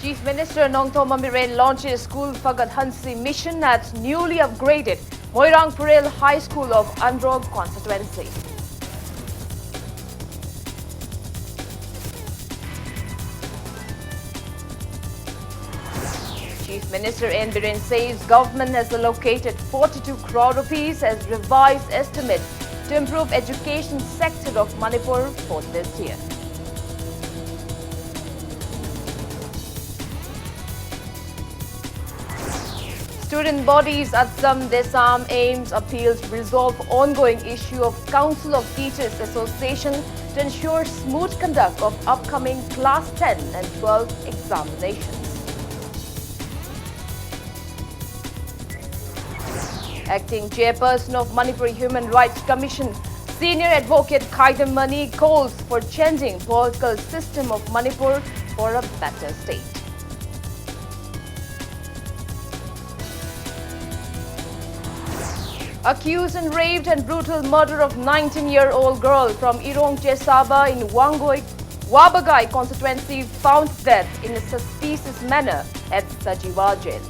Chief Minister Nongtho Mamiren launches School Fagat Hansi mission at newly upgraded Moirang Purel High School of Androg constituency. Chief Minister N. Biren says government has allocated 42 crore rupees as revised estimate to improve education sector of Manipur for this year. Student bodies at some Desam aims appeals resolve ongoing issue of Council of Teachers Association to ensure smooth conduct of upcoming Class 10 and 12 examinations. Acting Chairperson of Manipur Human Rights Commission, Senior Advocate Khaidam Mani calls for changing political system of Manipur for a better state. Accused and raped and brutal murder of 19-year-old girl from Irong Chesaba in Wabagai constituency found dead in a suspicious manner at Sajiwa jail.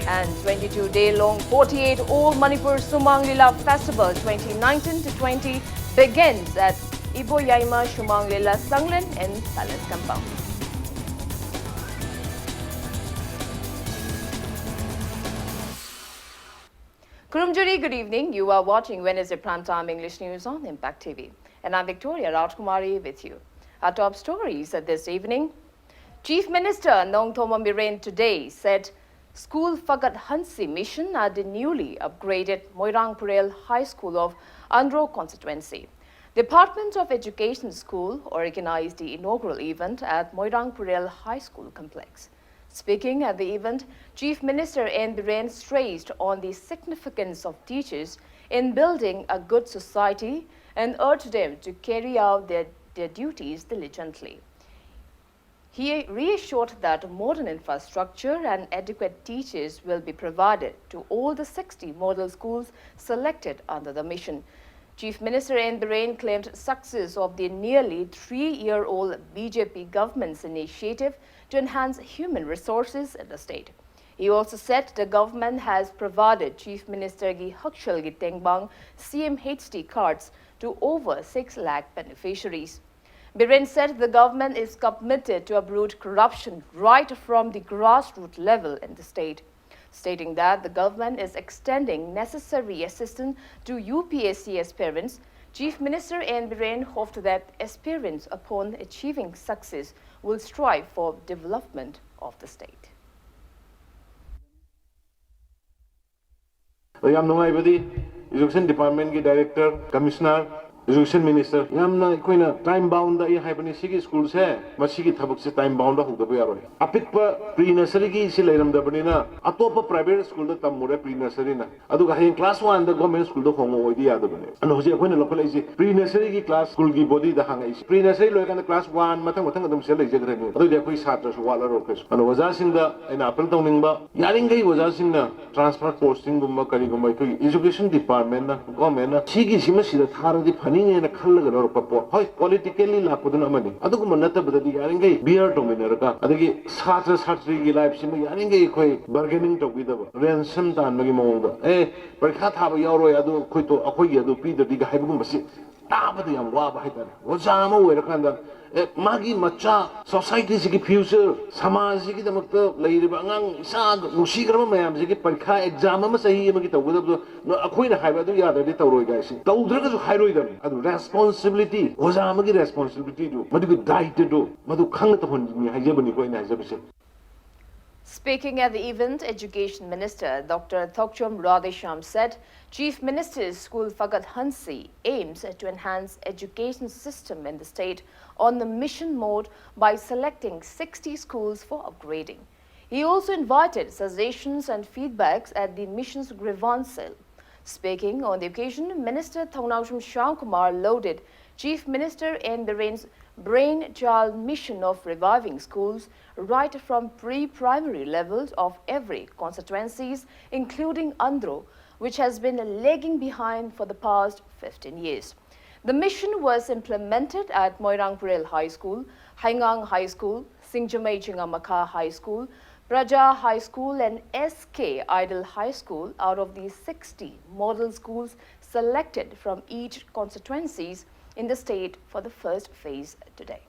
And 22-day-long 48-all Manipur Sumang Lila Festival 2019-20 begins at Iboyaima Sumang Lila Sanglen in Palace Compound. Kurumjuri, good evening. You are watching Wednesday Primetime English News on Impact TV. And I'm Victoria Rajkumari with you. Our top stories this evening. Chief Minister Nongtho Mamiren today said School Fagat Hansi mission at the newly upgraded Moirang Purel High School of Andro constituency. The Department of Education School organized the inaugural event at Moirang Purel High School complex. Speaking at the event, Chief Minister N. Biren stressed on the significance of teachers in building a good society and urged them to carry out their duties diligently. He reassured that modern infrastructure and adequate teachers will be provided to all the 60 model schools selected under the mission. Chief Minister N. Biren claimed success of the nearly 3-year-old BJP government's initiative to enhance human resources in the state. He also said the government has provided Chief Minister Gi Hakshal Gi Tengbang CMHD cards to over 6 lakh beneficiaries. Biren said the government is committed to uproot corruption right from the grassroots level in the state, stating that the government is extending necessary assistance to UPSC aspirants. Chief Minister N. Biren hoped that aspirants, upon achieving success, will strive for development of the state. Education Department ki Director, Commissioner, Education Minister, yamna koina time bound da ye haibani sigi school se masigi thabak se time bound da hugda yaroi. Apikpa pre nursery ki si leiram da bani na atopa private school da tamure pre nursery na adu ga class 1 da government school da hongo oidi yada bani. Ano hoje koina local isi pre nursery ki class school ki body da hanga isi pre nursery loy kan class 1 mathang adum se leje gre ni adu de koi chhatra su wala ro kes. Ano waja sing da ina apel tawning ba yaring gai waja sing na transfer posting gumba kari gumba koi education department na government na sigi sima sida thara di phani ne khallaga ro papo hoi politically la poduna amani adu gumba nata badadi yaring gai beer dominator ka adagi chhatra chhatri gi life sima yaring gai koi bargaining to bidaba ransom tan magi mawda parikha thaba yauro adu koi to akoi gi adu pi da di ga haibugum basi tabadu yam wa ba haitare waja ma wera kanda magi macha society sigi future samaj sigi damakta leiriba angang isa nusi garba mayam sigi parikha exam ma sahi ma gi tawda no akoi na haiba du yada di tawroi ga si tawdra ga hairoi da adu responsibility waja ma gi responsibility du madu diet du madu khang ta hon ni haijabani ko ina haijabise. Speaking at the event, Education Minister Dr. Thokchom Radhesham said Chief Minister's School Fagat Hansi aims to enhance education system in the state on the mission mode by selecting 60 schools for upgrading. He also invited suggestions and feedbacks at the mission's grievance cell. Speaking on the occasion, Minister Thongnausham Shamkumar lauded Chief Minister N. Biren's brainchild mission of reviving schools right from pre-primary levels of every constituencies, including Andhra, which has been lagging behind for the past 15 years. The mission was implemented at Moirangpurel High School, Haingang High School, Singjamei Chingamaka High School, Praja High School and SK Idol High School out of the 60 model schools selected from each constituencies in the state for the first phase today.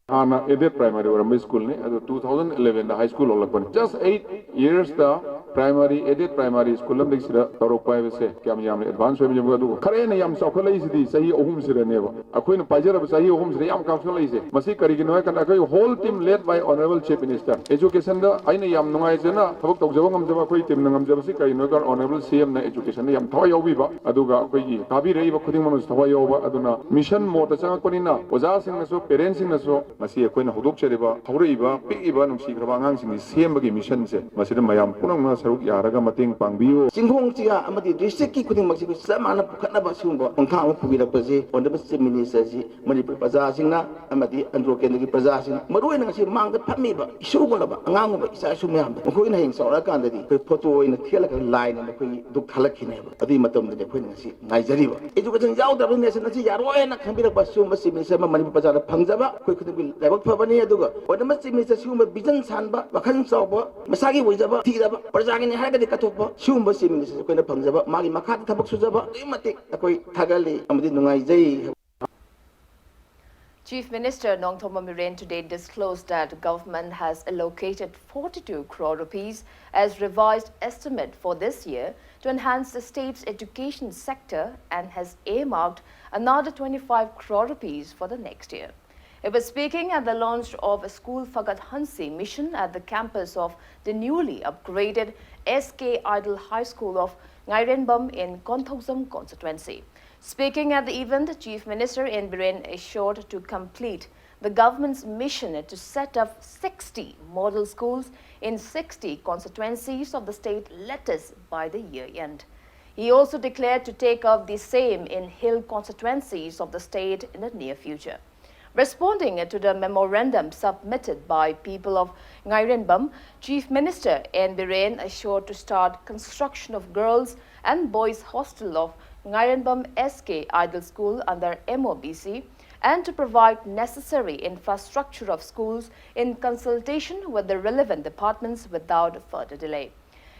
Hana Edit Primary or School ne 2011 the high school olakpan just 8 years the primary edit primary school lam diksira torok pai se kyam yam advance web jam adu khare na yam saw khalai sidi sahi ohum sira ne ba akoin pajara sahi ohum sira yam council lai se masi kari gi noi kan akai whole team led by honorable chief minister education da aina yam nungai jena thabak tawjaba ngam jaba koi team ngam jaba si kai noi kan honorable cm na education da yam thawai yobi ba aduga koi gi tabi rei ba khuding ma thawai yoba aduna mission mota chang koni na oja sing na so parents sing na so masi akoina huduk cheriba thawreiba piiba nungsi graba ngang sing sembagi mission se masi da mayam punang na saruk yaraga mating pangbiyo Singhong Chia amadi district ki kuding maksi samana pukatna ba sumba ongkhang phubira paje honorable chief minister ji Manipur praja singna amadi andro kendra ki praja sing maroi na si mangda phammi ba isu bola ba angang ba isa su myam ba khoi na hing saura kan da di photo ina thiala ka line na khoi duk khalak khine ba adi matam de khoi na si ngai jari ba education jaw da nation na si yaroi na khambira ba sumba chief minister ma Manipur praja na phangjaba khoi kuding laibak phabani aduga honorable chief minister sumba vision sanba wakhan chawba masagi woijaba thidaba praja gi ne haga katokpa siumba siminisa koina phangjaba magi makhat thabak sujaba imatik akoi thagali amadi nungai jai. Chief Minister Nongthoma Miren today disclosed that government has allocated 42 crore rupees as revised estimate for this year to enhance the state's education sector and has earmarked another 25 crore rupees for the next year. He was speaking at the launch of a school Fagat Hansi mission at the campus of the newly upgraded SK Idol High School of Ngairenbam in Konthoksam constituency. Speaking at the event, the Chief Minister in Biren assured to complete the government's mission to set up 60 model schools in 60 constituencies of the state latest by the year end. He also declared to take up the same in hill constituencies of the state in the near future. Responding to the memorandum submitted by people of Ngairenbam, Chief Minister N. Biren assured to start construction of girls and boys hostel of Ngairenbam SK Idol School under MOBC and to provide necessary infrastructure of schools in consultation with the relevant departments without further delay.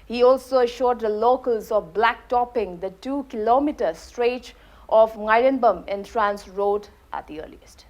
He also assured the locals of blacktopping the 2-kilometer stretch of Ngairenbam entrance road at the earliest.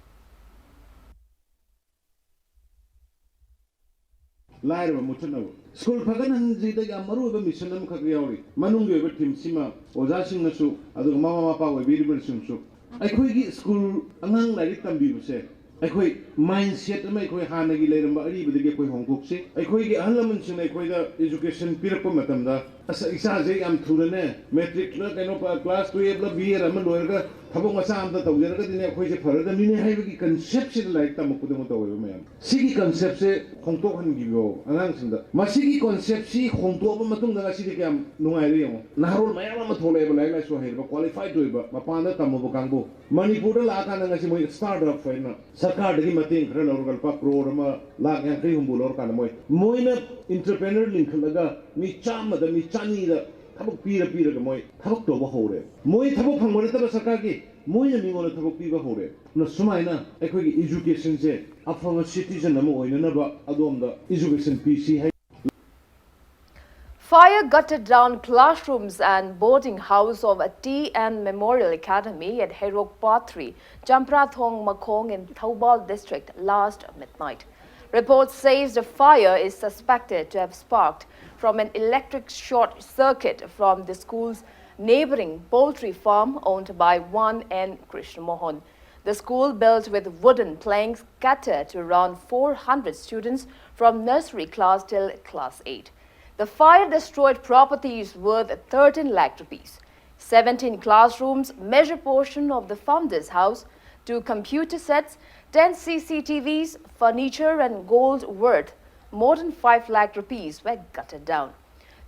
Lairaba muthanaba school phagan hanji da ga maru ba mission am khag yawi manung ge ba team sima oja sing nasu adu mama mapa we bi ber sum su aikhoi gi school angang lai tambi bu se aikhoi mindset ma aikhoi hana gi leiram ba ari ba de koi hongkok se aikhoi gi ahlam sin aikhoi da education pirak pa matam da asa isa je am thurane matric la kaino pa class 12 la bi ra ma loir ga thabong asa am da tawjer ga dine aikhoi je phara da mine hai ba gi concept se lai tam ku de mo taw ba mayam sigi concept se khongtok han gi bo angang sin da masigi concept si khongtok ba matung da si de kam nungai ri yo nahrol mayam ma thole ba lai lai so hai ba qualified doi ba mapan da tam bo kangbo Manipur da la ka na si mo start up fa na sarkar de gi mating khra lor gal pa crore ma la yang kri hum bulor ka na moi na entrepreneur link laga mi cham da mi chani da thabok pira ga moi thabok to ba hore moi thabok phang mo ta sarkar gi moi na mi mo thabok pi ba hore na sumai na ekoi gi education je afa citizen na mo oina na ba adom da education pc Fire gutted down classrooms and boarding house of a T.N. Memorial Academy at Herok Patri, Jamprathong Makong in Thoubal district last midnight. Reports says the fire is suspected to have sparked from an electric short circuit from the school's neighboring poultry farm owned by one N. Krishna Mohan. The school, built with wooden planks, catered to around 400 students from nursery class till class 8. The fire destroyed properties worth 13 lakh rupees, 17 classrooms, major portion of the founder's house, 2 computer sets, 10 CCTVs, furniture and gold worth more than 5 lakh rupees were gutted down.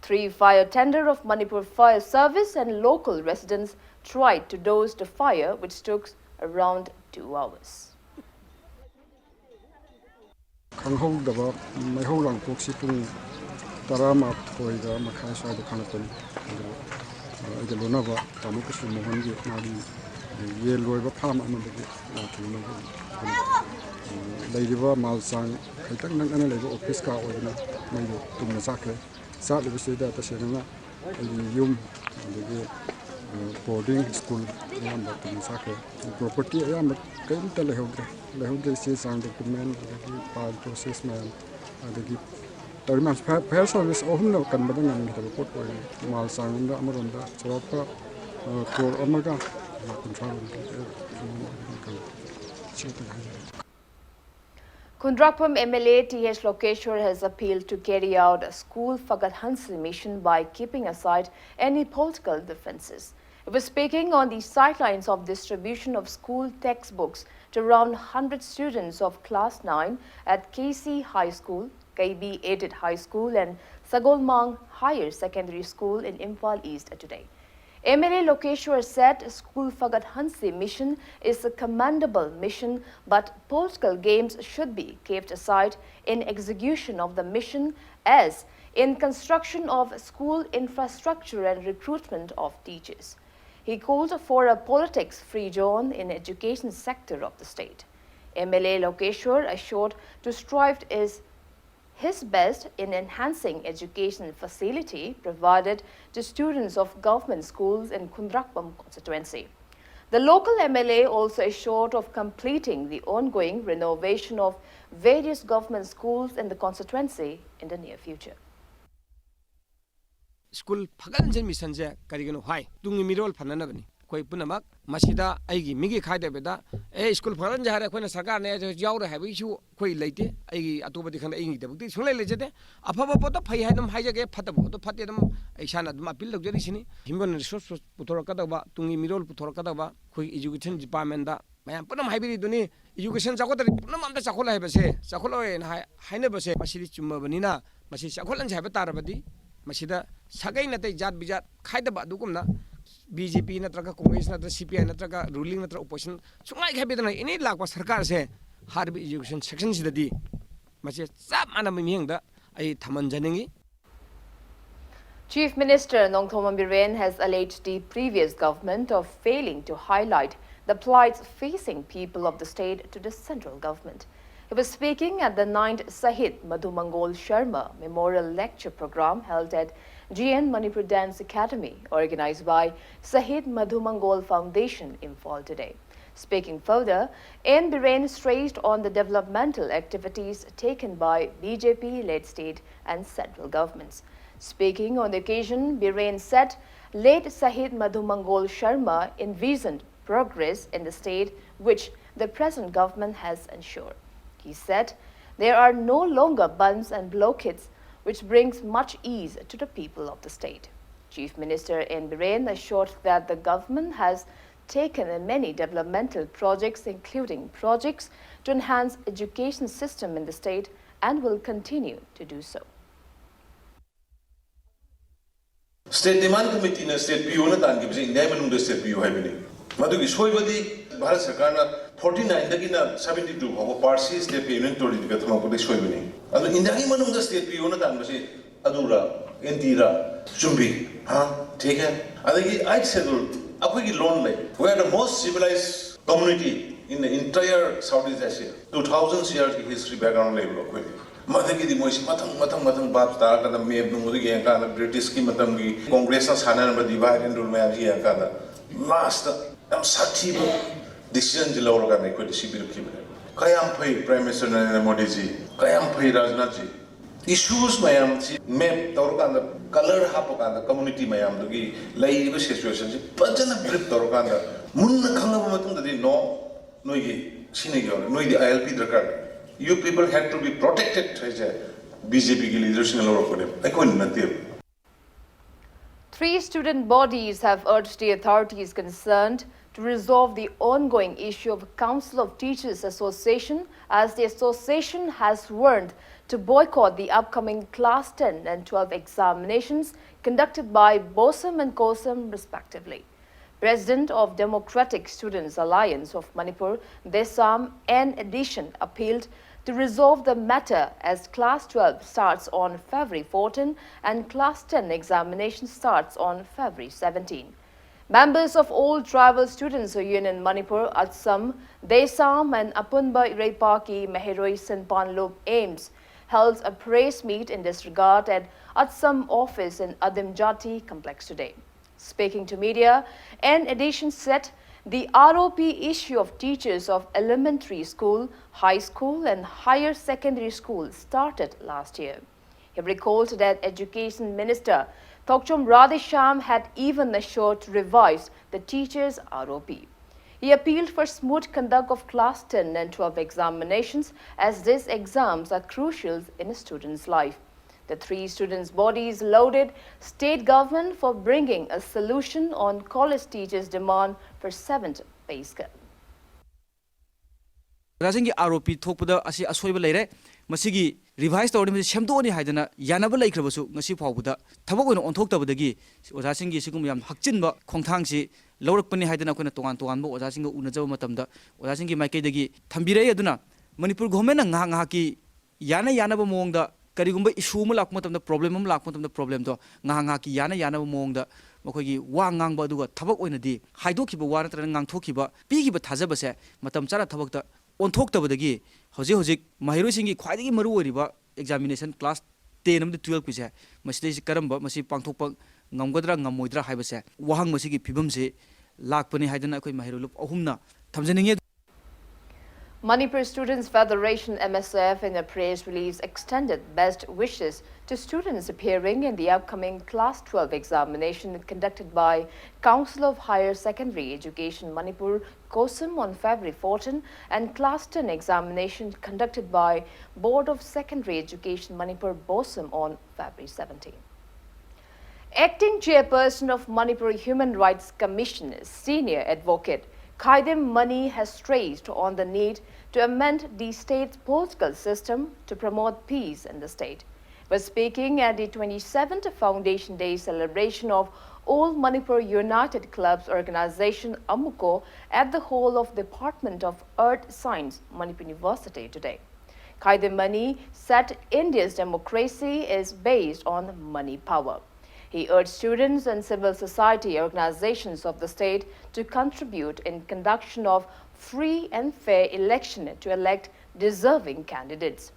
3 fire tender of Manipur Fire Service and local residents tried to douse the fire, which took around 2 hours. ꯑꯩꯒ ꯂꯣꯏꯅꯕ ꯇꯥꯃꯣ ꯀ꯭ꯔꯤꯁꯅ ꯃꯣꯍꯟꯒꯤ ꯃꯥꯒꯤ ꯌꯦꯟ ꯂꯣꯏꯕ farm ꯑꯃꯗꯒꯤ ꯊꯦꯡꯅꯒ ꯂꯩꯔꯤꯕ ꯃꯥꯜ ꯆꯥꯡ ꯈꯤꯇꯪ ꯅꯛꯅꯅ ꯂꯩꯕ ꯑꯣꯐꯤꯁ ꯀꯥ ꯑꯣꯏꯕꯅ ꯃꯩꯗꯨ ꯇꯨꯝꯅ ꯆꯥꯛꯈ꯭ꯔꯦ ꯆꯥꯛꯂꯤꯕꯁꯤꯗ ꯇꯁꯦꯡꯅ ꯑꯩꯒꯤ ꯌꯨꯝ ꯑꯗꯒꯤ boarding school ayamba tum sakhe property ayamba kaimta lehodre che sang document adagi file process man adagi terminal fair service ohum no kan badang ngam gi report ko mal sang da amaronda chawapa crore amaga control Kundrapam MLA T.H. Lokeshwar has appealed to carry out a school Fagat Hansi mission by keeping aside any political differences. He was speaking on the sidelines of distribution of school textbooks to around 100 students of Class 9 at KC High School, KB Aided High School and Sagolmang Higher Secondary School in Imphal East today. MLA Lokeshwar said School Fagat Hansi mission is a commendable mission, but political games should be kept aside in execution of the mission as in construction of school infrastructure and recruitment of teachers. He called for a politics-free zone in education sector of the state. MLA Lokeshwar assured to strive is his best in enhancing education facility provided to students of government schools in Kundrakpam constituency. The local MLA also assured of completing the ongoing renovation of various government schools in the constituency in the near future. School Paganjan mission je karigano hai tungi mirol phanana bani koi punamak masida aigi migi khaide beda school phagan jare khoina sarkar ne jawre ha bi chu koi leite aigi atobadi khana aigi dabukti sunglai lejete afaba poto phai haidam haijage fatabo to fatte dam aisana dum appeal logjari sini human resource putorakadaba tungi mirol putorakadaba koi education department da mayam punam haibiri duni education chakotari punam amta chakhol haibase chakholoy na haina base masidi chumma banina masi chakholan haiba tarabadi masida sagai na tai jat bijat khaidaba dugumna BJP natraga Congress natra CPI natraga ruling natra opposition chungai khabidana ini lakwa sarkar se harbi education section sidadi mase chap mana miyengda ai thaman janingi. Chief Minister Nongthomam Biren has alleged the previous government of failing to highlight the plights facing people of the state to the central government. He was speaking at the 9th Sahid Madhumangol Sharma Memorial Lecture Program held at GN Manipur Dance Academy, organized by Sahid Madhumangol Foundation in Fall today. Speaking further, N. Biren stressed on the developmental activities taken by BJP-led state and central governments. Speaking on the occasion, Biren said late Sahid Madhumangol Sharma envisioned progress in the state which the present government has ensured. He said there are no longer bumps and blockades, which brings much ease to the people of the state. Chief Minister N. Biren assured that the government has taken in many developmental projects, including projects to enhance education system in the state, and will continue to do so. State Demand Committee na State PO na tan ki India manung State PO haibini. Madugi soibadi Bharat Sarkar na 49 dagi na 72 ho Parsi State PO union tori diga thama ko soibani. Adu India hi manung State PO na tan basi adura NT ra chumbi ha theek hai adagi I schedule apoi ki loan lai we are the most civilized community in the entire Southeast Asia 2000 years history background lai lo koi madagi di moisi mathang bab tar kana map nu mudi yang kana British ki matam ki Congress na sana na divide and rule mayam ji yang kana last am sathi decision ji law kana ko disibir ki kayam phai Prime Minister Narendra Modi ji kayam phai Rajnath ji issues mayam ji map tor kana color hapo kana community mayam dugi lai ba situation ji pajana brief tor kana munna khanga matung da no noigi sine gyo noigi ILP darkar you people had to be protected as a BJP ki leadership in Lahore. 3 student bodies have urged the authorities concerned to resolve the ongoing issue of Council of Teachers Association, as the association has warned to boycott the upcoming Class 10 and 12 examinations conducted by BOSAM and COSAM respectively. President of Democratic Students Alliance of Manipur, Desam, in addition, appealed to resolve the matter as Class 12 starts on February 14 and Class 10 examination starts on February 17. Members of all tribal students union in Manipur, Atsam, Desam and Apunba Irepaki Meheroi Sinpanlub Ames held a press meet in this regard at Atsam office in Adimjati complex today. Speaking to media, N Edition said the ROP issue of teachers of elementary school, high school and higher secondary school started last year. He recalled that Education Minister Thokchom Radhesham had even assured to revise the teachers' ROP. He appealed for smooth conduct of Class 10 and 12 examinations as these exams are crucial in a student's life. The three students' bodies lauded state government for bringing a solution on college teachers' demand for 7th pay scale. Rajangi ROP thokpada asi asoiba leire masigi revise tawni mi semdoni haidana yanaba laikrabasu ngasi phawbuda thabak oina onthoktabadagi ojasingi sigum yam hakchinba khongthangsi laurakpani haidana koina tongan tonganba ojasinga unajaba matamda ojasingi maikaidagi thambire aduna Manipur government na ngha ki yanaba mongda karigumba issue ma lakma tamda problem ma lakma tamda problem to ngha ki yanaba mongda makoigi wa ngangba aduga thabak oina di haidokhiba wa natra ngangthokhiba pigiba thajabase matam chana thabakta onthoktabadagi hojik mahiroi khwaidagi maru oriba examination class 10 amda 12 pise maside karamba masi pangthokpa ngamgadra ngamoidra haibase wahang masigi phibamse lakpani haidana akoi mahiroi lup ahumna thamjaninge. Manipur Students Federation MSF in a press release extended best wishes to students appearing in the upcoming Class 12 examination conducted by Council of Higher Secondary Education Manipur COSM on February 14 and Class 10 examination conducted by Board of Secondary Education Manipur BOSM on February 17. Acting Chairperson of Manipur Human Rights Commission, Senior Advocate Khaidem Mani has stressed on the need to amend the state's political system to promote peace in the state. He was speaking at the 27th Foundation Day celebration of All Manipur United Clubs organization AMUCO at the hall of Department of Earth Science, Manipur University today. Khaidem Mani said India's democracy is based on money power. He urged students and civil society organizations of the state to contribute in conduction of free and fair election to elect deserving candidates.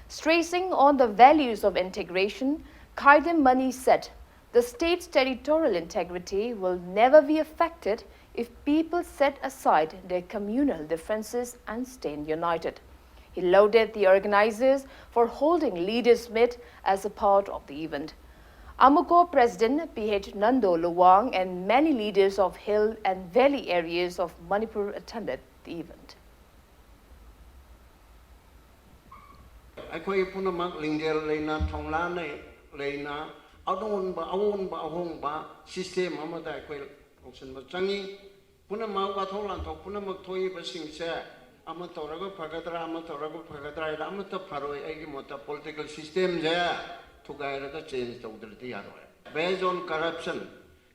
Stressing on the values of integration, Khaidem Mani said the state's territorial integrity will never be affected if people set aside their communal differences and stay united. He lauded the organizers for holding Leaders' Meet as a part of the event. AMUCO President P.H. Nando Luwang and many leaders of hill and valley areas of Manipur attended the event. Akwai punamak linggel leina thongla nei leina ahong system amada akwai option ba changi punamak wa thonglan thok punamak thoi ba singse ama toraga phagadra ama ta pharoi agi mota political system je thugairaga change tawdrti yaroi based on corruption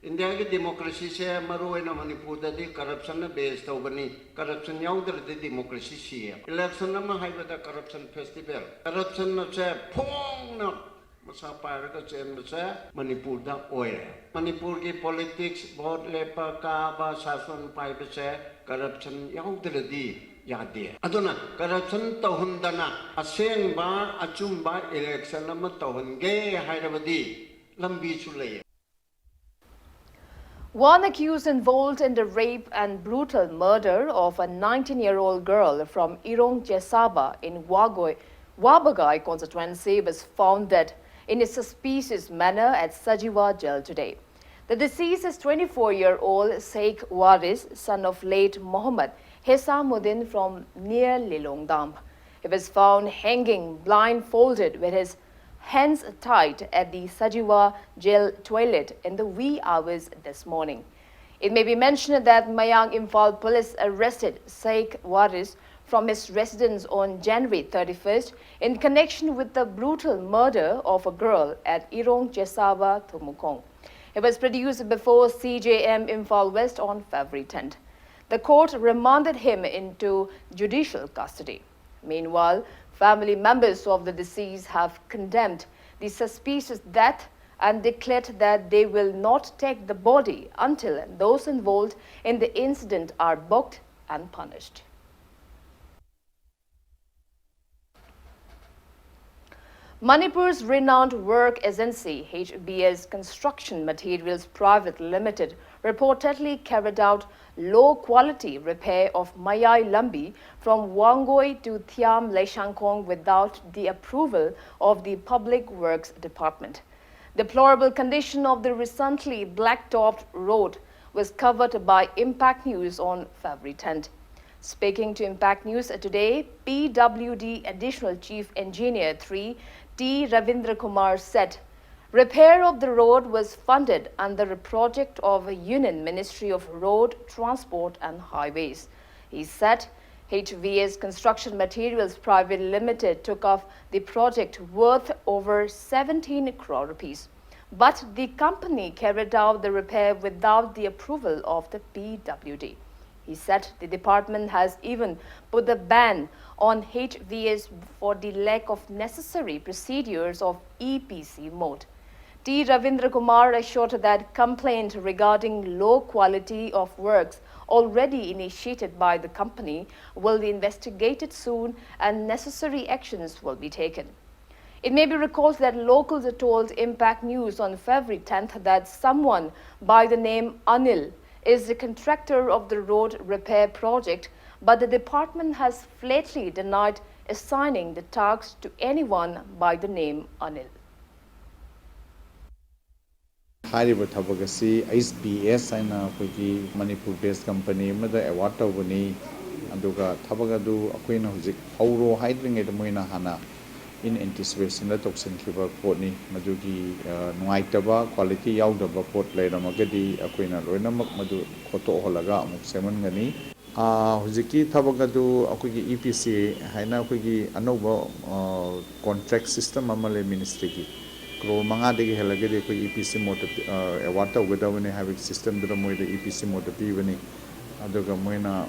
India ki democracy se maruina Manipur da di corruption na based tawbani corruption yaudr di democracy se election na haiba da corruption festival corruption na se phong na masa paraga change se Manipur da oire Manipur ki politics vote lepa ka ba sason pai ba se corruption yaudr di yade aduna corruption tawhundana aseng ba achum ba election na tawhunge hairabadi lambi chulay. One accused involved in the rape and brutal murder of a 19-year-old girl from Irong Jesaba in Wabagai constituency was found dead in a suspicious manner at Sajiwa jail today. The deceased is 24-year-old Sheikh Waris, son of late Muhammad Hesamuddin from near Lilongdamp. He was found hanging blindfolded with his hands tied at the Sajiwa jail toilet in the wee hours this morning. It may be mentioned that Mayang Imphal police arrested Sheikh Waris from his residence on January 31st in connection with the brutal murder of a girl at Irong Jesaba, Tumukong. It was produced before CJM Imphal West on February 10th. The court remanded him into judicial custody. Meanwhile, Family members of the deceased have condemned the suspicious death and declared that they will not take the body until those involved in the incident are booked and punished. Manipur's renowned work agency, HBS Construction Materials Private Limited, reportedly carried out low-quality repair of Mayai Lambi from Wangoi to Thiam Leishangkong without the approval of the Public Works Department. Deplorable condition of the recently black-topped road was covered by Impact News on February 10th. Speaking to Impact News today, PWD Additional Chief Engineer 3 T. Ravindra Kumar said, repair of the road was funded under a project of a Union Ministry of Road, Transport and Highways. He said, HVS Construction Materials Private Limited took off the project worth over 17 crore rupees. But the company carried out the repair without the approval of the PWD. He said the department has even put a ban on HVS for the lack of necessary procedures of EPC mode. T. Ravindra Kumar assured that complaint regarding low quality of works already initiated by the company will be investigated soon and necessary actions will be taken. It may be recalled that locals told Impact News on February 10th that someone by the name Anil is the contractor of the road repair project, but the department has flatly denied assigning the task to anyone by the name Anil. Hariba Tabagasi, SBS, and Manipur based company, Mother Award Tobani, Aduga Tabagadu, Aquina Huzik, Hauro, hiding at Moina Hana, in anticipation that Toxin Kiba Portney, Madugi, Nuaitaba, quality Yaudaba Port Leda Magadi, Aquina Roinamak Madu, Koto Holaga, Muksemangani, Huziki Tabagadu, Akugi EPC, Haina Kugi, Anoba contract system, Amale Ministry. Kro mga degi helagedi ko EPC motor award tawgedawni having system dra moi the EPC motor pibani aduga moina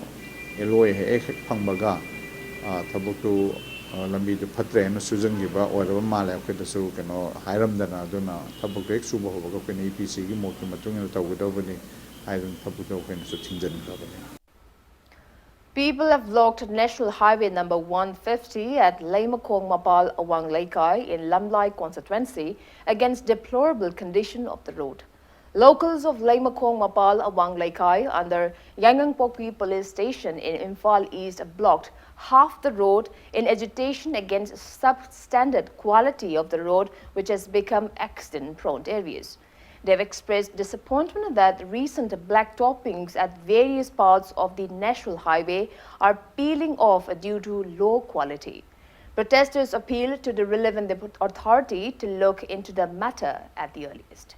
eloi he ek phangbaga thabuktu lambi du phatre na sujangiba oraba male ko da su kano hairamdana aduna thabuktu ek suba hoba ko ni EPC gi motor matungena tawgedawni haidun thabuktu ko su thingjan gabani. People have blocked National Highway number 150 at Laimakong Mapal Awang Laikai in Lamlai constituency against deplorable condition of the road. Locals of Laimakong Mapal Awang Laikai under Yangangpokpi police station in Imphal East blocked half the road in agitation against substandard quality of the road, which has become accident-prone areas. They have expressed disappointment that recent black toppings at various parts of the national highway are peeling off due to low quality. Protesters appeal to the relevant authority to look into the matter at the earliest.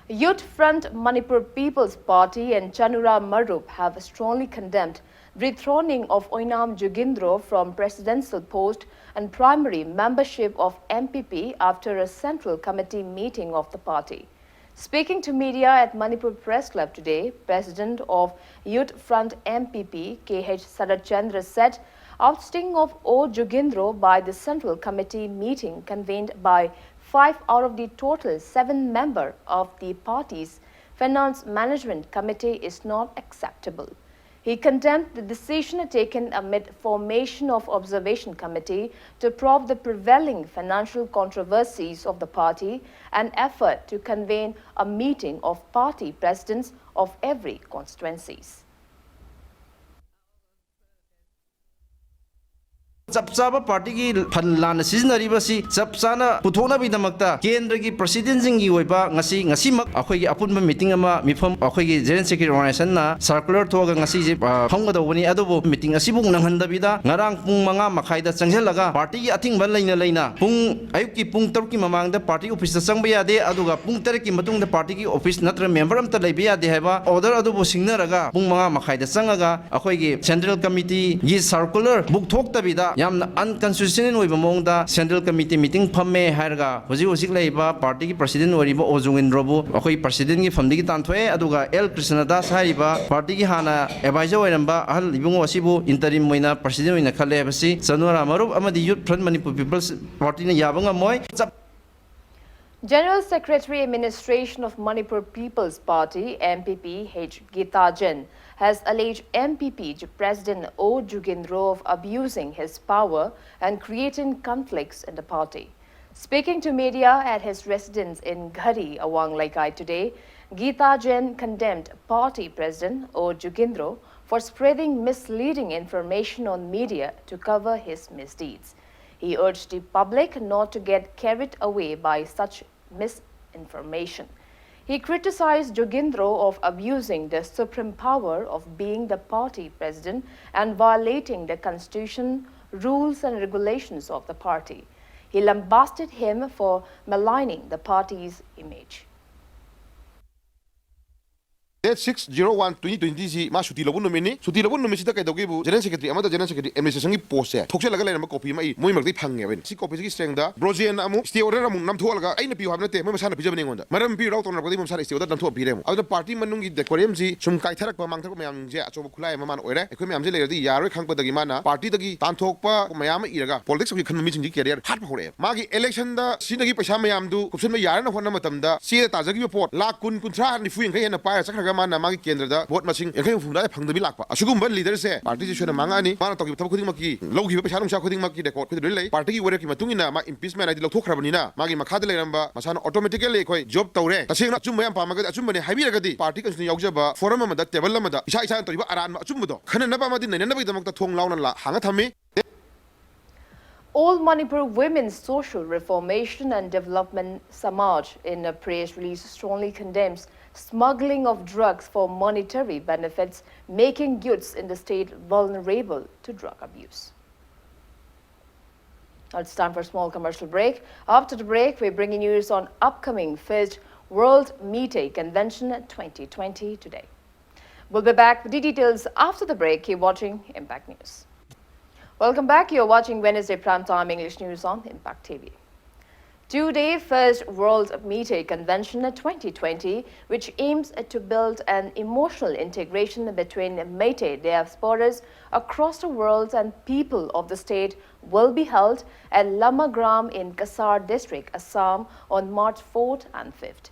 Youth Front Manipur People's Party and Chanura Marup have strongly condemned dethroning of Oinam Jugindro from presidential post and primary membership of MPP after a central committee meeting of the party. Speaking to media at Manipur Press Club today, President of Youth Front MPP, KH Sarat Chandra, said ousting of O. Jugindro by the central committee meeting convened by 5 out of the total 7 members of the party's finance management committee is not acceptable. He condemned the decision taken amid formation of observation committee to probe the prevailing financial controversies of the party and effort to convene a meeting of party presidents of every constituencies. Chapchaba party ki phanlan siznaribasi chapchana puthona bidamakta kendra ki president jingi oiba ngasi mak akhoi gi apunba meeting ama mifam akhoi gi general secretary organization na circular thoga ngasi je phanggadawani adubu meeting asibung nanghanda bida ngarang pung 5 makhai da changjelaga party gi athingban leina pung ayuk ki pung 3 ki mamang da party office da changba yade aduga pung 3 ki matung da party ki office natra member amta leiba yade haiba order adubu singnaraga pung 5 makhai da changaga akhoi gi central committee gi circular book thokta bida ꯌꯥꯝꯅ ꯑꯟꯀꯟꯁꯇꯤꯇ꯭ꯌꯨꯁꯅꯦꯜ ꯑꯣꯏꯕ ꯃꯑꯣꯡꯗ central committee meeting ꯐꯝꯃꯦ ꯍꯥꯏꯔꯒ ꯍꯧꯖꯤꯛ ꯂꯩꯔꯤꯕ ꯄꯥꯔꯇꯤꯒꯤ president ꯑꯣꯏꯔꯤꯕ ꯑꯣ ꯖꯨꯒꯤꯟꯗ꯭ꯔꯣꯕꯨ ꯑꯩꯈꯣꯏ ꯄ꯭ꯔꯁꯤꯗꯦꯟꯒꯤ ꯐꯝꯗꯒꯤ ꯇꯥꯟꯊꯣꯛꯑꯦ ꯑꯗꯨꯒ ꯑꯦꯜ ꯀ꯭ꯔꯤꯁꯅꯗꯥꯁ ꯍꯥꯏꯔꯤꯕ ꯄꯥꯔꯇꯤꯒꯤ ꯍꯥꯟꯅ ꯑꯦꯗꯚꯥꯏꯖꯔ ꯑꯣꯏꯔꯝꯕ ꯑꯍꯜ ꯏꯕꯨꯡꯉꯣ ꯑꯁꯤꯕꯨ ꯏꯟꯇꯔꯤꯝ ꯑꯣꯏꯅ ꯄ꯭ꯔꯁꯤꯗꯦꯟ ꯑꯣꯏꯅ ꯈꯜꯂꯦ ꯍꯥꯏꯕꯁꯤ ꯆꯅꯣꯔꯥ ꯃꯔꯨꯞ ꯑꯃꯗꯤ ꯌꯨꯠ ꯐ꯭ꯔꯟꯠ ꯃꯅꯤꯄꯨꯔ ꯄꯤꯄꯜꯁ ꯄꯥꯔꯇꯤꯅ ꯌꯥꯕ ꯉꯝꯃꯣꯏ. General Secretary Administration of Manipur People's Party MPP H. Geetajan has alleged MPP President O. Jugindro of abusing his power and creating conflicts in the party. Speaking to media at his residence in Ghari, Awang Laikai today, Geetajan condemned party President O. Jugindro for spreading misleading information on media to cover his misdeeds. He urged the public not to get carried away by such misinformation. He criticized Jugindro of abusing the supreme power of being the party president and violating the constitution, rules and regulations of the party. He lambasted him for maligning the party's image. Date 6/01/2020 si ma suti lobun nomini suti lobun nomi sita kai dogi bu general secretary amada general secretary administration gi post se thokse laga lena ma copy mai moi mak dei phang ben si copy gi strength da brojen amu stay order amu nam tholaga aina pi habna te mai masana pijab ne ngonda maram pi raw ton rakodi mum sara stay order nam tho pi rem adu party manung gi decorum si sum kai tharak pa mang thak mayam je achob khulai ma man oire ekoi mayam je le di yaroi khang pa dagi mana party dagi tan thok pa mayam iraga politics gi khan mi jing gi career hat pa hore ma gi election da sinagi paisa mayam du kupsun ma yar na honna matam da si ta jagi report la kun kunthra ni fuing khai na pa sakha mana magi kendra da vote masing ekhai fumda phangda bi lakpa asugum leader se party ji shona mangani mana toki thab khuding maki logi paisa nung sha khuding maki record khudri lei party gi wore ki matungina ma impeachment ai lokthokrabani na magi makhada leiramba masana automatically ekhoi job tawre tasengna chum mayam pamaga achum bane haibi ragadi party kan yaujaba forum amada table amada isa isa toriba aran achum do khana na ba madi nena na ba damakta thong launa la hanga thami. All Manipur Women's Social Reformation and Development Samaj in a press release strongly condemns smuggling of drugs for monetary benefits, making youths in the state vulnerable to drug abuse. Now it's time for a small commercial break. After the break, we're bringing news on upcoming first World Meat Convention 2020 today. We'll be back with the details after the break. Keep watching Impact News. Welcome back. You're watching Wednesday Primetime English News on Impact TV. Today, first World Meat Convention 2020, which aims to build an emotional integration between Métis diasporas across the world and people of the state, will be held at Lamagram in Kasar district, Assam on March 4th and 5th.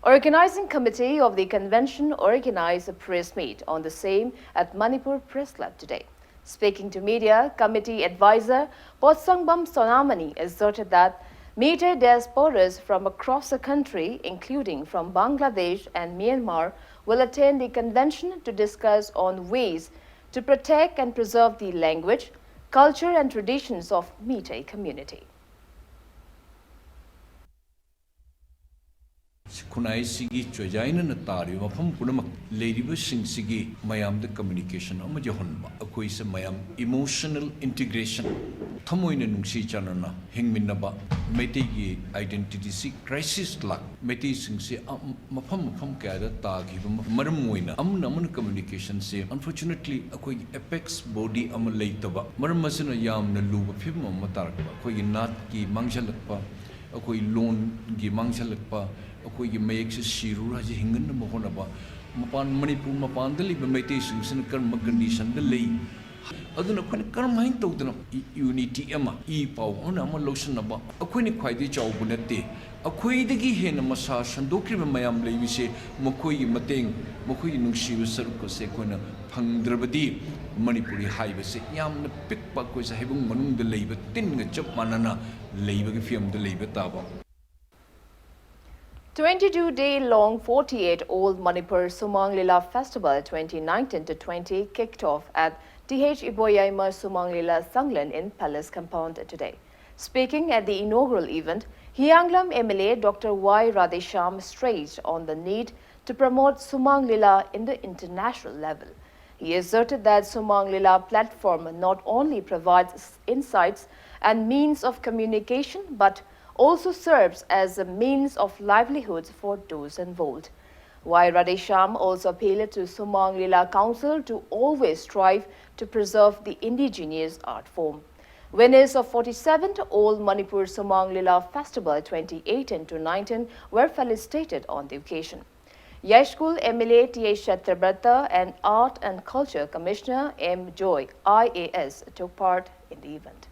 Organizing committee of the convention organized a press meet on the same at Manipur Press Club today. Speaking to media, committee advisor Potsangbam Sonamani asserted that Métis diasporas from across the country, including from Bangladesh and Myanmar, will attend the convention to discuss on ways to protect and preserve the language, culture and traditions of Métis community. Kunai sigi chojaina na tari mafam punamak ladiba sing sigi mayam the communication ama johonba akoi se mayam emotional integration thamoina nungsi chanana hingminaba Métis gi identity si crisis lak Métis sing se mafam kya da tagi maram moina amna communication se unfortunately akoi apex body ama leitaba maram masina yam na luba phim ama tarakba akoi nat ki mangjalakpa akoi loan gi mangjalakpa अकोई मयक से Shirou राजी हिंगन मोहनबा मपान मणिपुर मपान दली Métis सिंसन कर्म condition the लेई अदुन अखोन कर्म हाइन तौदन unity एमा ई पाउ own अमा लोसनबा अखोनी ख्वाइदि चाउबु नते अखोइदगी हेन मसा संदोक्रिबा मयाम लेबिसे मखोई मतेंग मखोई नुंसिबा सरुक से कोना फंगद्रबदी मणिपुरी हाइबसे यामन पिकपा कोइ साहिबुंग मनुंग द लेबा तिनग चप मानना लेबगे फियम द लेबा ताबा 22-day-long 48-old Manipur Sumang Lila Festival 2019 to 20 kicked off at TH Iboyaima Sumang Lila Sanglan in Palace Compound today. Speaking at the inaugural event, Hyanglam MLA Dr. Y. Radhesham stressed on the need to promote Sumang Lila in the international level. He asserted that Sumang Lila platform not only provides insights and means of communication but also serves as a means of livelihood for those involved. Y. Radhesham also appealed to Sumang Lila Council to always strive to preserve the indigenous art form. Winners of 47th Old Manipur Samang Lila Festival 2018 to 19 were felicitated on the occasion. Yashkul MLA T.A. Shatrabrata and Art and Culture Commissioner M. Joy, IAS, took part in the event.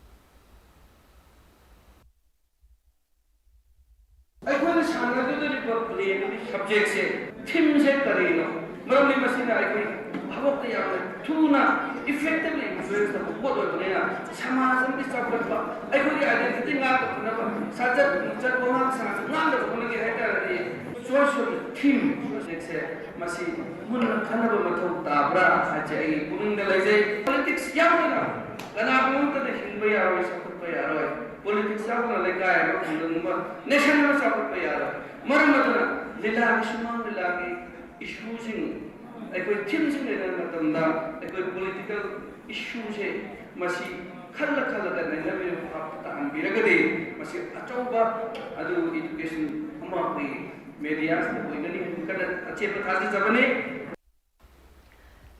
Effectively influence the board of the Samaz and Mr. Papa. I could identity not such a social team. Masi mun kanaba matau tabra ajai puning dalai politics yamna kana mun ta hinba yaro sakut pa yaro politics yamna lekai ro kundung nation ma sakut pa yaro maramata lila shuma lila issues in ekoi teams in the matamda ekoi political issues masi khalla khalla da na me ta ambiragade masi achauba adu education ama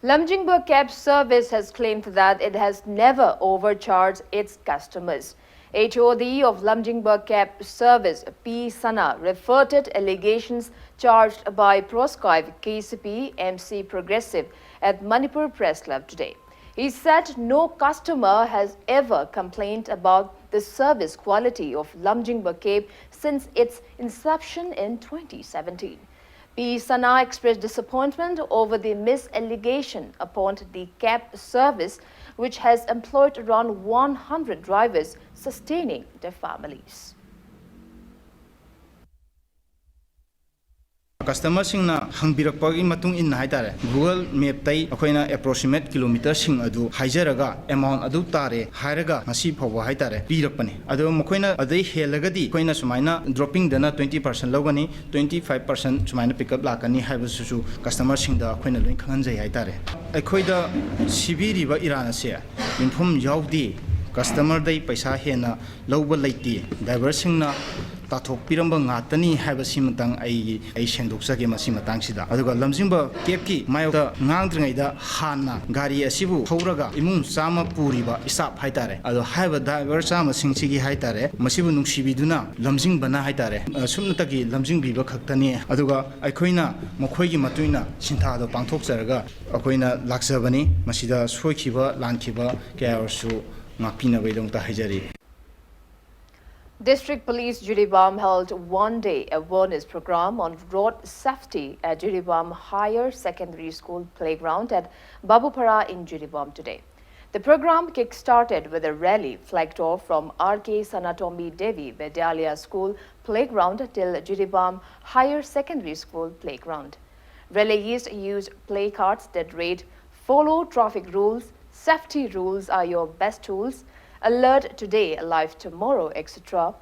Lumjingburg Cab Service has claimed that it has never overcharged its customers. HOD of Lumjingburg Cab Service, P. Sana, refuted allegations charged by proscribed KCP MC Progressive at Manipur Press Club today. He said no customer has ever complained about the service quality of Lumjingburg Cab since its inception in 2017. P. Sana expressed disappointment over the misallegation upon the cab service, which has employed around 100 drivers, sustaining their families. Customer singna hangbirakpagi matung in haitare Google Map tai akoina approximate kilometer sing adu haijaraga amount adu tare hairaga ngasi phawa haitare pirakpani adu mokoina adai helagadi koina sumaina dropping dana 20% logani 25% sumaina pickup lakani haibusu customer singda akoina loin khanganjai haitare akoida sibiriba irana se infom yaudi customer dai paisa hena lawba laiti driver singna tathok piramba ngatani haiba simatang ai sendokjage masi matangsida aduga lamjingba kepki mayota ngangdringaida hanna gari asibu thoraga imung chama puriba isap haitare adu haiba driver chama singsigi haitare masibu nungsibiduna lamjingbana haitare sumnatagi lamjingbiba khaktani aduga aikhoina mokhoigi matuina sinthado pangthokjaraga akoina laksabani masida soikiba lankhiba kayarsu ngapina baidongta haijari. District Police Jiribam held one-day awareness program on road safety at Jiribam Higher Secondary School playground at Babupara in Jiribam today. The program kick-started with a rally flagged off from R.K. Sanatomi Devi Vidyalaya School playground till Jiribam Higher Secondary School playground. Rallies used placards that read, "Follow traffic rules, safety rules are your best tools, alert today, alive tomorrow," etc.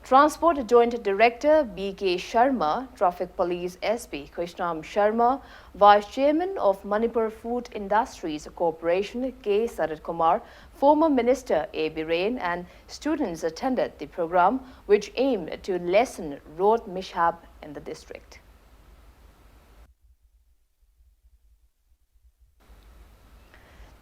Transport Joint Director B.K. Sharma, Traffic Police SP Krishnam Sharma, Vice Chairman of Manipur Food Industries Corporation K. Sarat Kumar, former Minister A. Biren and students attended the program, which aimed to lessen road mishap in the district.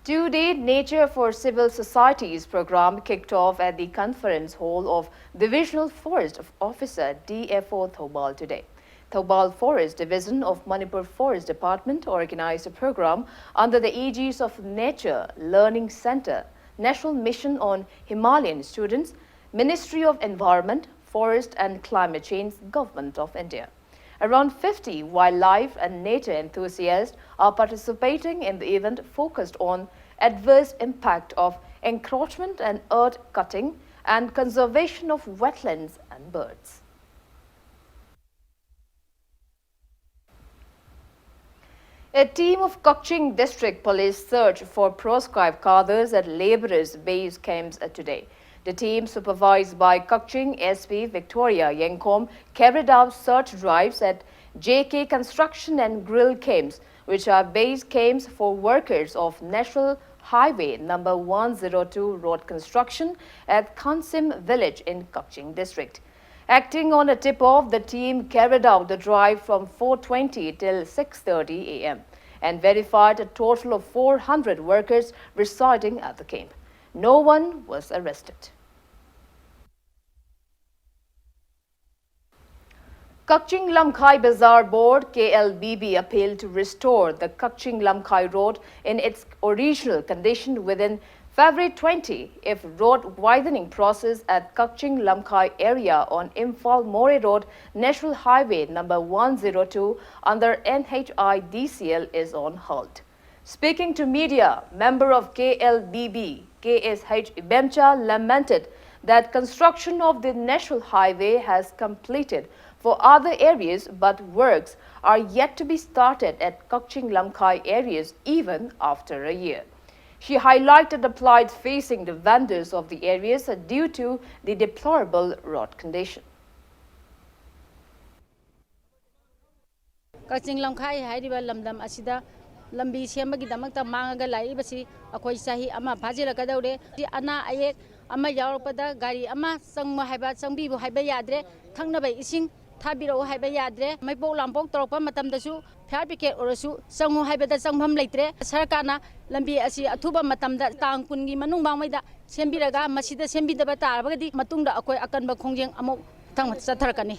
Two-day Nature for Civil Societies program kicked off at the conference hall of Divisional Forest Officer DFO Thobal today. Thobal Forest Division of Manipur Forest Department organized a program under the aegis of Nature Learning Center, National Mission on Himalayan Students, Ministry of Environment, Forest and Climate Change, Government of India. Around 50 wildlife and nature enthusiasts are participating in the event focused on adverse impact of encroachment and earth cutting and conservation of wetlands and birds. A team of Kukching District Police searched for proscribed cadres at laborers' base camps today. The team, supervised by Kukching SP Victoria Yenkom, carried out search drives at JK Construction and Grill camps, which are base camps for workers of National Highway number 102 road construction at Kansim village in Kukching district. Acting on a tip-off, the team carried out the drive from 4:20 till 6:30 a.m. and verified a total of 400 workers residing at the camp. No one was arrested. Kaching Lamkhai Bazaar Board KLBB appealed to restore the Kaching Lamkhai Road in its original condition within February 20 if road widening process at Kaching Lamkhai area on Imphal More Road National Highway number 102 under NHIDCL is on hold. Speaking to media, member of KLBB KSH Ibemcha lamented that construction of the national highway has completed for other areas, but works are yet to be started at Kaching Lamkhai areas even after a year. She highlighted the plight facing the vendors of the areas due to the deplorable road condition. Kaching Lamkhai hairiba lamdam asida lambi sembagi damakta mangaga laibasi akoi sahi ama phajilakadaure ana ayek ama yaurpada gari ama sangma haiba sangbi bu haiba yadre thangnabai ising Tabiro haiba yadre mai pok lampok torpa matam dasu fire brigade orasu sangu haiba da sangham leitre sarkana lambi asi athuba matam da tang kungi manung bangmaida sembiraga masida sembidaba tarabagadi matungda akoi akanba khongjeng amok thang satharakani.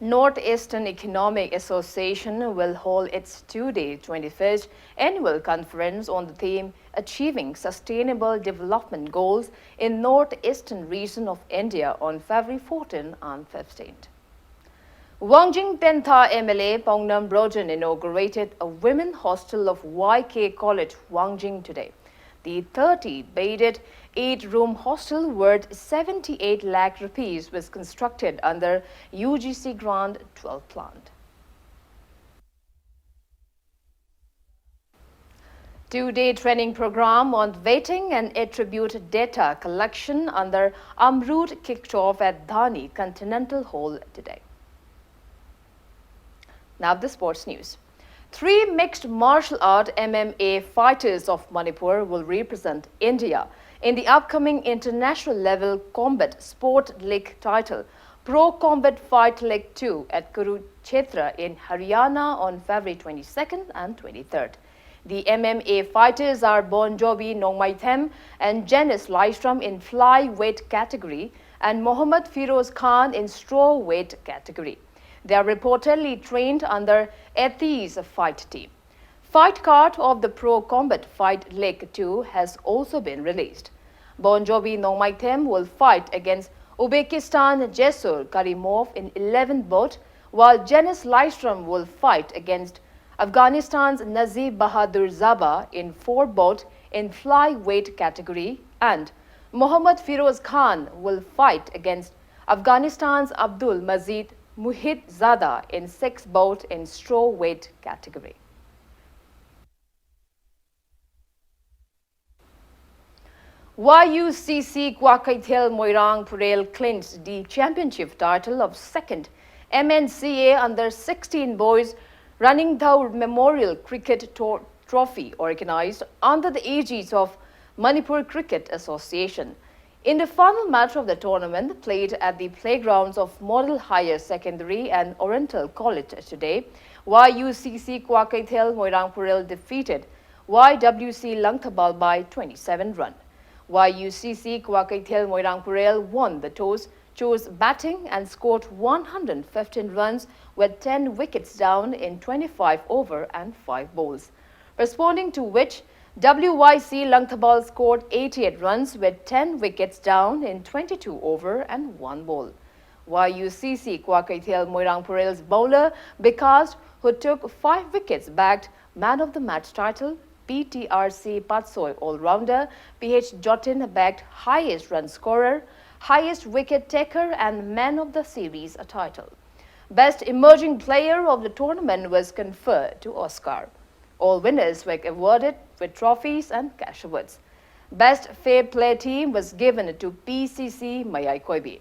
Northeastern Economic Association will hold its two-day 21st annual conference on the theme Achieving Sustainable Development Goals in Northeastern region of India on February 14 and 15. Wangjing Tentha MLA Pongnam Brojan inaugurated a women hostel of YK College, Wangjing today. The 30-bedded 8-room hostel worth 78 lakh rupees was constructed under UGC Grant 12 plant. Two-day training program on vetting and attribute data collection under Amrut kicked off at Dhani Continental Hall today. Now the sports news. 3 mixed martial art MMA fighters of Manipur will represent India in the upcoming international level combat sport league title Pro Combat Fight League 2 at Kurukshetra in Haryana on February 22nd and 23rd. The MMA fighters are Bon Jovi Nongmaithem and Janice Lystrom in flyweight category and Mohammad Firoz Khan in strawweight category. They are reportedly trained under Ethi's fight team. Fight card of the Pro Combat Fight League 2 has also been released. Bon Jovi Nongmaithem will fight against Uzbekistan Jesur Karimov in 11 bout, while Janice Lystrom will fight against Afghanistan's Nazib Bahadur Zaba in 4 bout in flyweight category, and Mohammad Firoz Khan will fight against Afghanistan's Abdul Mazid Muhid Zada in 6 bout in strawweight category. YUCC Kwakaithel Moirang Purel clinched the championship title of 2nd MNCA under 16 boys running the Memorial Cricket Trophy organized under the aegis of Manipur Cricket Association. In the final match of the tournament, played at the playgrounds of Model Higher Secondary and Oriental College today, YUCC Kwakaithel Moirang Purel defeated YWC Langthabal by 27 runs. YUCC Kwakaithel Moirang Purel won the toss, chose batting and scored 115 runs with 10 wickets down in 25 over and 5 bowls. Responding to which, WYC Langthabal scored 88 runs with 10 wickets down in 22 over and 1 bowl. YUCC Kwakaithel Moirang Purel's bowler Bikast, who took 5 wickets, bagged man of the match title. PTRC Patsoy all-rounder PH Jotin bagged highest run scorer, highest wicket taker and man of the series title. Best emerging player of the tournament was conferred to Oscar. All winners were awarded with trophies and cash awards. Best fair play team was given to PCC Mayai Koibi.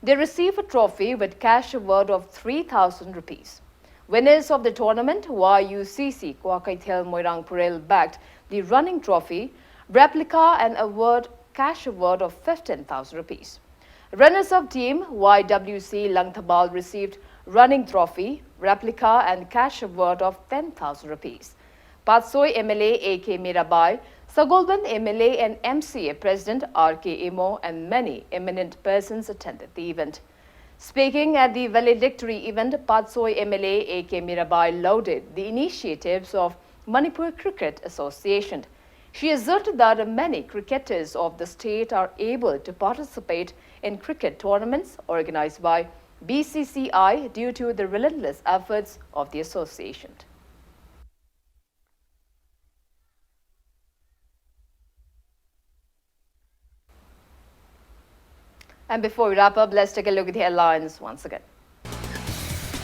They received a trophy with cash award of 3,000 rupees. Winners of the tournament, YUCC Kwakaithel Moirang Purel bagged the running trophy, replica and award cash award of 15,000 rupees. Runners-up team, YWC Langthabal received running trophy, replica and cash award of 10,000 rupees. Patsoy MLA AK Mirabai Sagolban MLA and MCA President R.K. Imo and many eminent persons attended the event. Speaking at the valedictory event, Patsoi MLA A.K. Mirabai lauded the initiatives of Manipur Cricket Association. She asserted that many cricketers of the state are able to participate in cricket tournaments organized by BCCI due to the relentless efforts of the association. And before we wrap up, let's take a look at the headlines once again.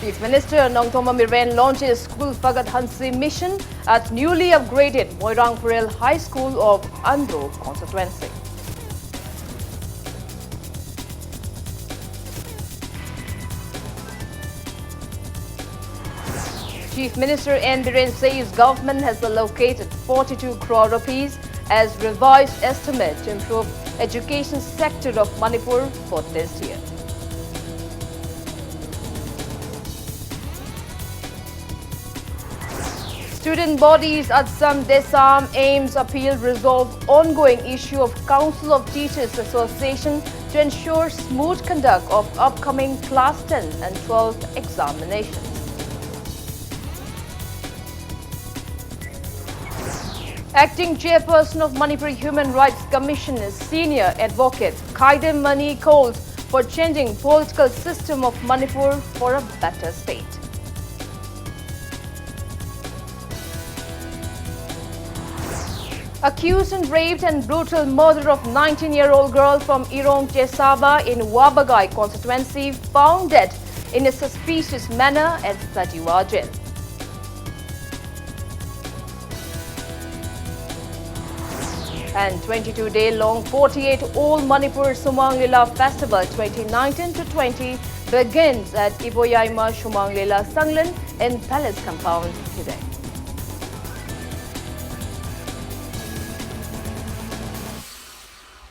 Chief Minister Nongthoma Miren launches School Fagat Hansi mission at newly upgraded Moirangpurel High School of Andro constituency. Chief Minister N. Biren says government has allocated 42 crore rupees as revised estimate to improve education sector of Manipur for this year. Student bodies at some Desam aims appeal resolve ongoing issue of Council of Teachers Association to ensure smooth conduct of upcoming class 10 and 12 examinations. Acting Chairperson of Manipur Human Rights Commission is Senior Advocate Khaidem Mani calls for changing political system of Manipur for a better state. Accused and raped and brutal murder of 19-year-old girl from Irong Chesaba in Wabagai constituency found dead in a suspicious manner at Sajiwa jail. And 22-day-long 48-all Manipur Sumang Lila Festival 2019-20 begins at Iboyaima Sumang Lila Sanglan in Palace Compound today.